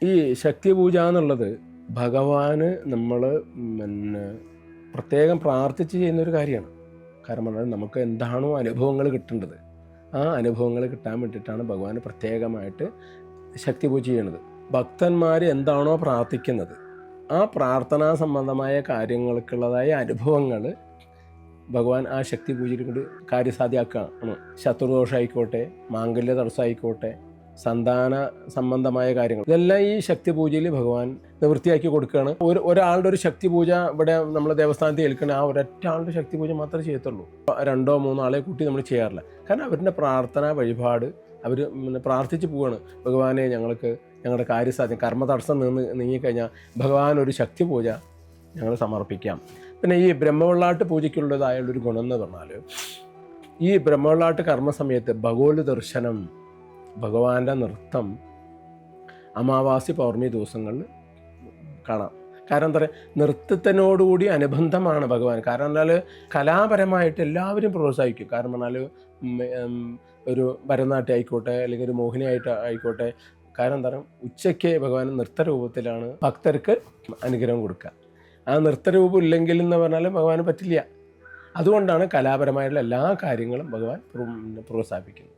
ഈ ശക്തി പൂജ എന്നുള്ളത് ഭഗവാന് നമ്മൾ പിന്നെ പ്രത്യേകം പ്രാർത്ഥിച്ച് ചെയ്യുന്നൊരു കാര്യമാണ്. കാരണം നമുക്ക് എന്താണോ അനുഭവങ്ങൾ കിട്ടേണ്ടത് ആ അനുഭവങ്ങൾ കിട്ടാൻ വേണ്ടിയിട്ടാണ് ഭഗവാന് പ്രത്യേകമായിട്ട് ശക്തി പൂജ ചെയ്യണത്. ഭക്തന്മാർ എന്താണോ പ്രാർത്ഥിക്കുന്നത് ആ പ്രാർത്ഥനാ സംബന്ധമായ കാര്യങ്ങൾക്കുള്ളതായ അനുഭവങ്ങൾ ഭഗവാൻ ആ ശക്തി പൂജയിൽ കൊണ്ട് കാര്യസാധ്യമാക്കുകയാണ്. ശത്രുദോഷമായിക്കോട്ടെ, മാംഗല്യ തടസ്സമായിക്കോട്ടെ, സന്താന സംബന്ധമായ കാര്യങ്ങൾ ഇതെല്ലാം ഈ ശക്തി പൂജയിൽ ഭഗവാൻ നിവൃത്തിയാക്കി കൊടുക്കുകയാണ്. ഒരാളുടെ ഒരു ശക്തി പൂജ ഇവിടെ നമ്മൾ ദേവസ്ഥാനത്ത് ഏൽക്കണ ആ ഒരൊറ്റ ആളുടെ ശക്തി പൂജ മാത്രമേ ചെയ്യത്തുള്ളൂ. 2-3 ആളെ കൂട്ടി നമ്മൾ ചെയ്യാറില്ല. കാരണം അവരുടെ പ്രാർത്ഥന വഴിപാട് അവർ പ്രാർത്ഥിച്ച് പോവുകയാണ്. ഭഗവാനെ ഞങ്ങളുടെ കാര്യസാധ്യം കർമ്മ തടസ്സം നീങ്ങിക്കഴിഞ്ഞാൽ ഭഗവാൻ ഒരു ശക്തി പൂജ ഞങ്ങൾ സമർപ്പിക്കാം. പിന്നെ ഈ ബ്രഹ്മവെള്ളാട്ട് പൂജയ്ക്കുള്ളതായുള്ളൊരു ഗുണം എന്ന് പറഞ്ഞാൽ ഈ ബ്രഹ്മവെള്ളാട്ട് കർമ്മ സമയത്ത് ഭഗവത് ദർശനം, ഭഗവാന്റെ നൃത്തം അമാവാസി പൗർണമി ദിവസങ്ങളിൽ കാണാം. കാരണം എന്താ പറയുക, നൃത്തത്തിനോടുകൂടി അനുബന്ധമാണ് ഭഗവാൻ. കാരണം എന്നാൽ കലാപരമായിട്ട് എല്ലാവരും പ്രോത്സാഹിക്കും. കാരണം പറഞ്ഞാൽ ഒരു ഭരതനാട്യം ആയിക്കോട്ടെ, അല്ലെങ്കിൽ ഒരു മോഹിനിയായിട്ട് ആയിക്കോട്ടെ. കാരണം എന്താ പറയുക, ഉച്ചയ്ക്ക് ഭഗവാൻ നൃത്തരൂപത്തിലാണ് ഭക്തർക്ക് അനുഗ്രഹം കൊടുക്കുക. ആ നൃത്തരൂപം ഇല്ലെങ്കിൽ എന്ന് പറഞ്ഞാൽ ഭഗവാന് പറ്റില്ല. അതുകൊണ്ടാണ് കലാപരമായിട്ടുള്ള എല്ലാ കാര്യങ്ങളും ഭഗവാൻ പ്രോത്സാഹിപ്പിക്കുന്നത്.